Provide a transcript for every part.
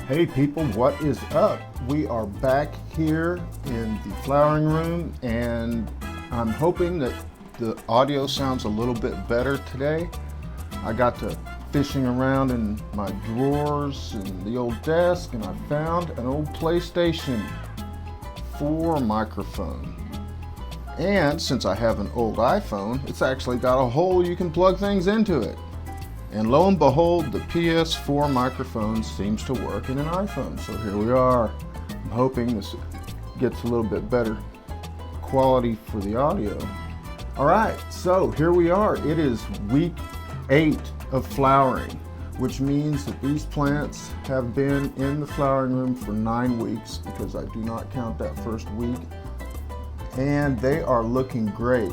Hey people, what is up? We are back here in the flowering room, and I'm hoping that the audio sounds a little bit better today. I got to fishing around in my drawers and the old desk, and I found an old PlayStation 4 microphone. And since I have an old iPhone, it's actually got a hole you can plug things into it. And lo and behold, the PS4 microphone seems to work in an iPhone. So here we are. I'm hoping this gets a little bit better quality for the audio. All right, so here we are. It is week 8 of flowering, which means that these plants have been in the flowering room for 9 weeks, because I do not count that first week. And they are looking great.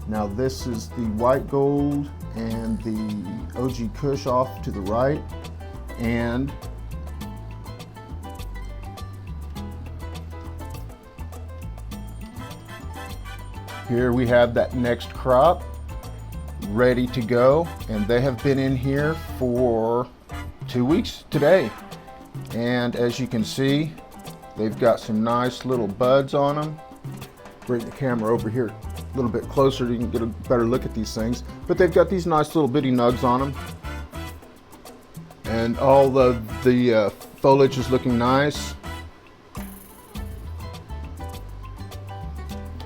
Now this is the white gold and the OG Kush off to the right, and here we have that next crop ready to go, and they have been in here for 2 weeks today. And as you can see, they've got some nice little buds on them. Bring the camera over here a little bit closer so you can get a better look at these things. But they've got these nice little bitty nugs on them. And all the foliage is looking nice.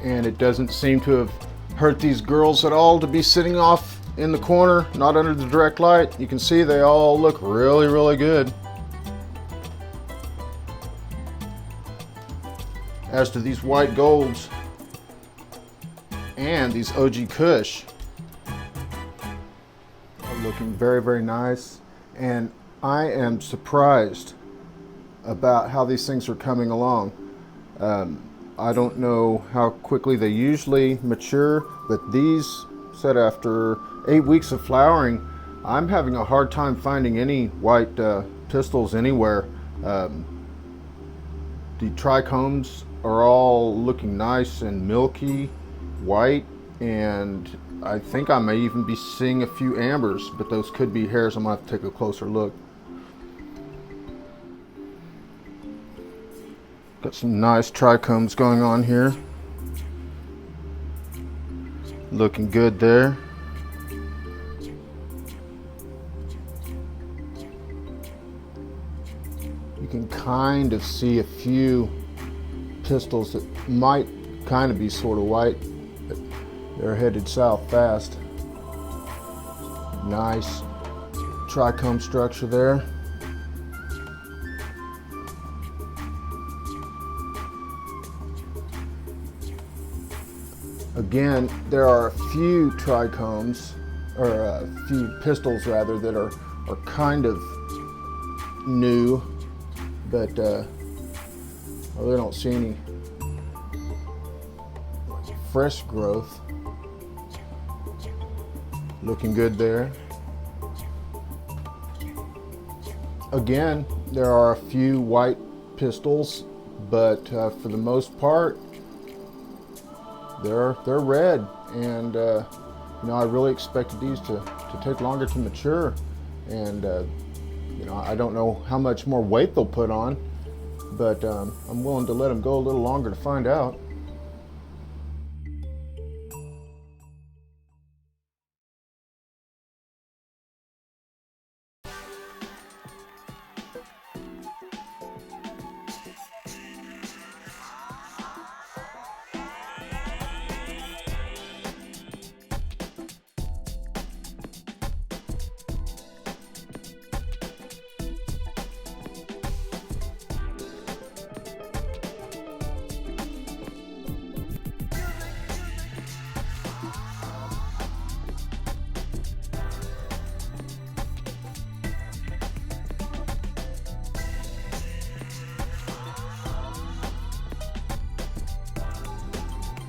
And it doesn't seem to have hurt these girls at all to be sitting off in the corner, not under the direct light. You can see they all look really, really good. As to these white golds and these OG Kush, are looking very, very nice. And I am surprised about how these things are coming along. I don't know how quickly they usually mature, but these, set after 8 weeks of flowering, I'm having a hard time finding any white pistils anywhere. The trichomes are all looking nice and milky white, and I think I may even be seeing a few ambers, but those could be hairs. I'm gonna have to take a closer look. Got some nice trichomes going on here. Looking good there. You can kind of see a few pistils that might kind of be sort of white, but they're headed south fast. Nice trichome structure there. Again, there are a few trichomes, or a few pistils rather, that are kind of new, but I really don't see any fresh growth. Looking good there. Again, there are a few white pistils, but for the most part, they're red. And you know, I really expected these to take longer to mature, and you know, I don't know how much more weight they'll put on, but I'm willing to let them go a little longer to find out.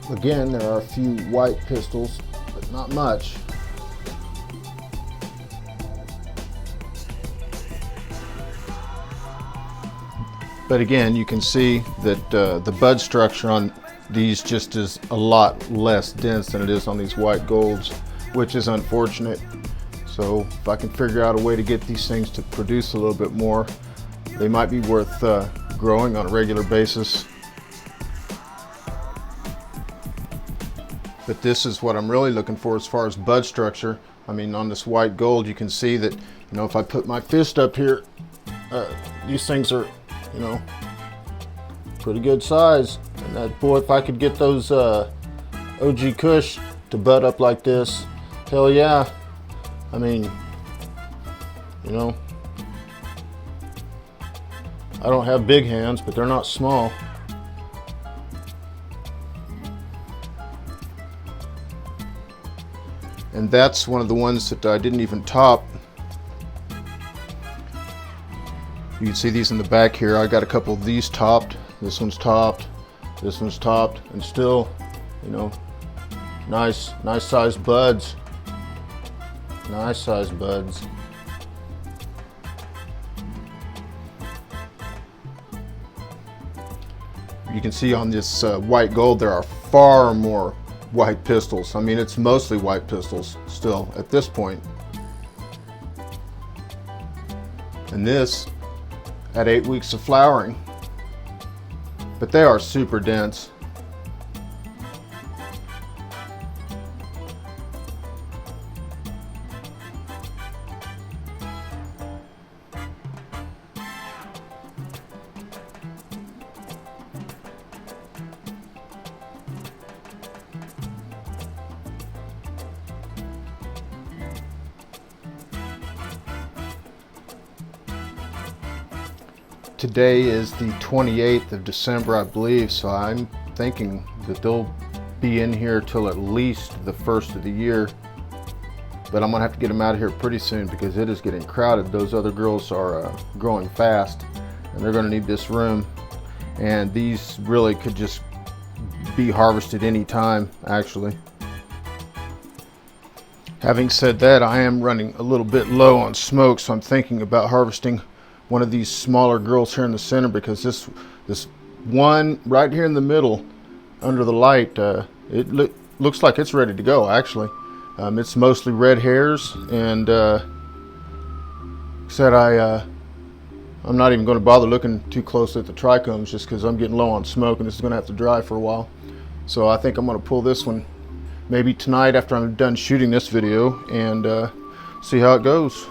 Again, there are a few white pistils, but not much. But again, you can see that the bud structure on these just is a lot less dense than it is on these white golds, which is unfortunate. So if I can figure out a way to get these things to produce a little bit more, they might be worth growing on a regular basis. But this is what I'm really looking for as far as bud structure. I mean, on this white gold, you can see that, you know, if I put my fist up here, these things are, you know, pretty good size. And that, boy, if I could get those OG Kush to bud up like this, hell yeah. I mean, you know, I don't have big hands, but they're not small. And that's one of the ones that I didn't even top. You can see these in the back here. I got a couple of these topped. This one's topped. This one's topped, and still, you know, nice sized buds. Nice sized buds. You can see on this white gold there are far more white pistils. I mean, it's mostly white pistils still at this point. And this at 8 weeks of flowering. But they are super dense. Today is the 28th of December, I believe, so I'm thinking that they'll be in here till at least the first of the year. But I'm gonna have to get them out of here pretty soon because it is getting crowded. Those other girls are growing fast and they're gonna need this room. And these really could just be harvested any time, actually. Having said that, I am running a little bit low on smoke, so I'm thinking about harvesting one of these smaller girls here in the center, because this one right here in the middle under the light, it looks like it's ready to go, actually. It's mostly red hairs, and said I'm not even going to bother looking too closely at the trichomes just because I'm getting low on smoke and this is going to have to dry for a while. So I think I'm going to pull this one maybe tonight after I'm done shooting this video and see how it goes.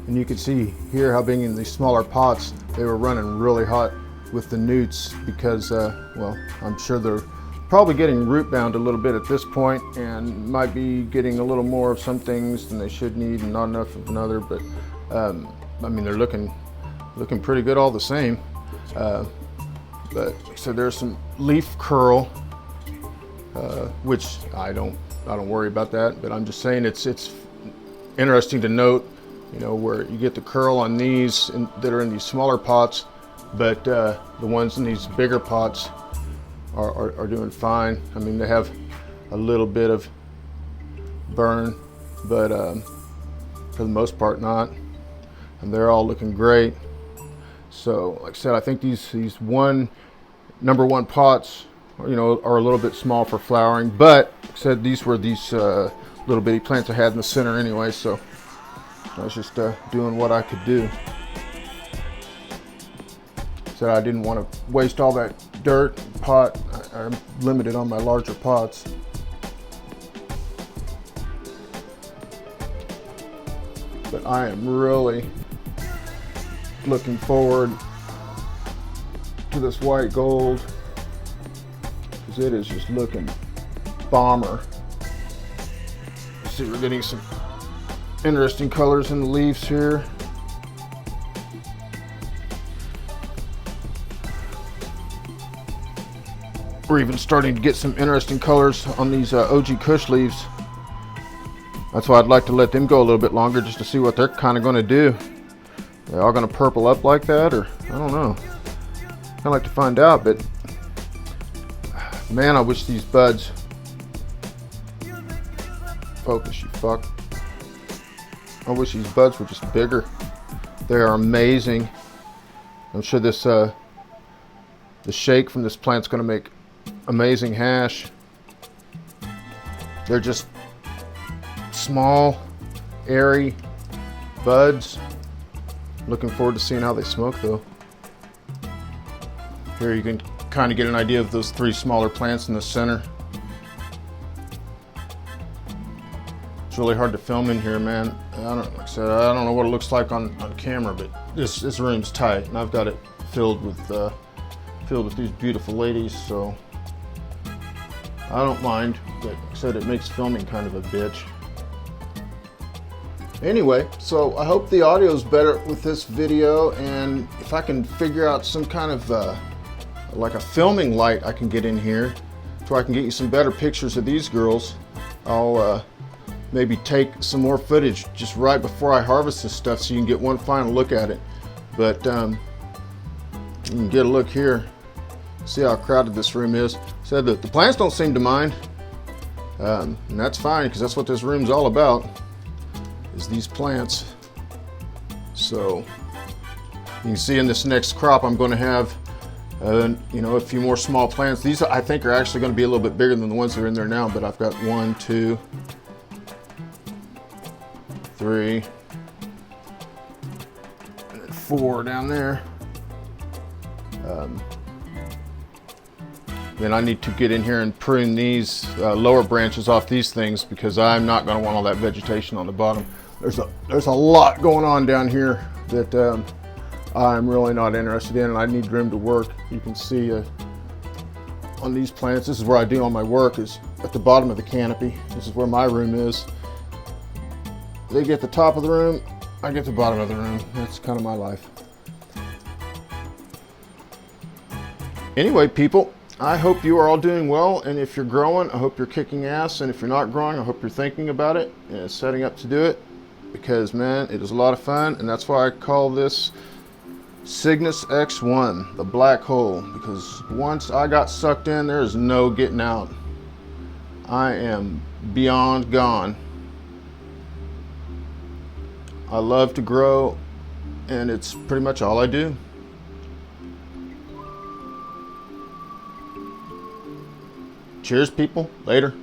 And you can see here how being in these smaller pots, they were running really hot with the newts because, well, I'm sure they're probably getting root bound a little bit at this point and might be getting a little more of some things than they should need and not enough of another, but I mean, they're looking pretty good all the same. But so there's some leaf curl, which I don't worry about that, but I'm just saying it's interesting to note, you know, where you get the curl on these that are in these smaller pots, but the ones in these bigger pots are doing fine. I mean, they have a little bit of burn, but for the most part not, and they're all looking great. So like I said, I think these number one pots, you know, are a little bit small for flowering, but like I said, these were these little bitty plants I had in the center anyway, so I was just doing what I could do. So I didn't want to waste all that dirt pot. I'm limited on my larger pots. But I am really looking forward to this white gold because it is just looking bomber. See, we're getting some interesting colors in the leaves here. We're even starting to get some interesting colors on these OG Kush leaves. That's why I'd like to let them go a little bit longer just to see what they're kind of going to do. They're all going to purple up like that, or I don't know. I'd like to find out, but man, I wish these buds, focus you fuck. I wish these buds were just bigger. They are amazing. I'm sure this the shake from this plant's going to make amazing hash. They're just small, airy buds. Looking forward to seeing how they smoke though. Here you can kind of get an idea of those three smaller plants in the center. It's really hard to film in here, man. Like I said, I don't know what it looks like on camera, but this room's tight, and I've got it filled with these beautiful ladies, so I don't mind. But like I said, it makes filming kind of a bitch. Anyway, so I hope the audio is better with this video, and if I can figure out some kind of like a filming light I can get in here so I can get you some better pictures of these girls, I'll maybe take some more footage just right before I harvest this stuff so you can get one final look at it. But you can get a look here, see how crowded this room is. So the plants don't seem to mind, and that's fine, because that's what this room's all about, is these plants. So you can see in this next crop I'm going to have you know, a few more small plants. These I think are actually going to be a little bit bigger than the ones that are in there now, but I've got 1, 2, 3, and then 4 down there. Then I need to get in here and prune these lower branches off these things, because I'm not going to want all that vegetation on the bottom. There's a lot going on down here that I'm really not interested in, and I need room to work. You can see on these plants, this is where I do all my work, is at the bottom of the canopy. This is where my room is. They get the top of the room, I get the bottom of the room. That's kind of my life. Anyway, people, I hope you are all doing well, and if you're growing, I hope you're kicking ass, and if you're not growing, I hope you're thinking about it and setting up to do it, because man, it is a lot of fun, and that's why I call this Cygnus X1, the black hole, because once I got sucked in, there is no getting out. I am beyond gone. I love to grow, and it's pretty much all I do. Cheers, people. Later.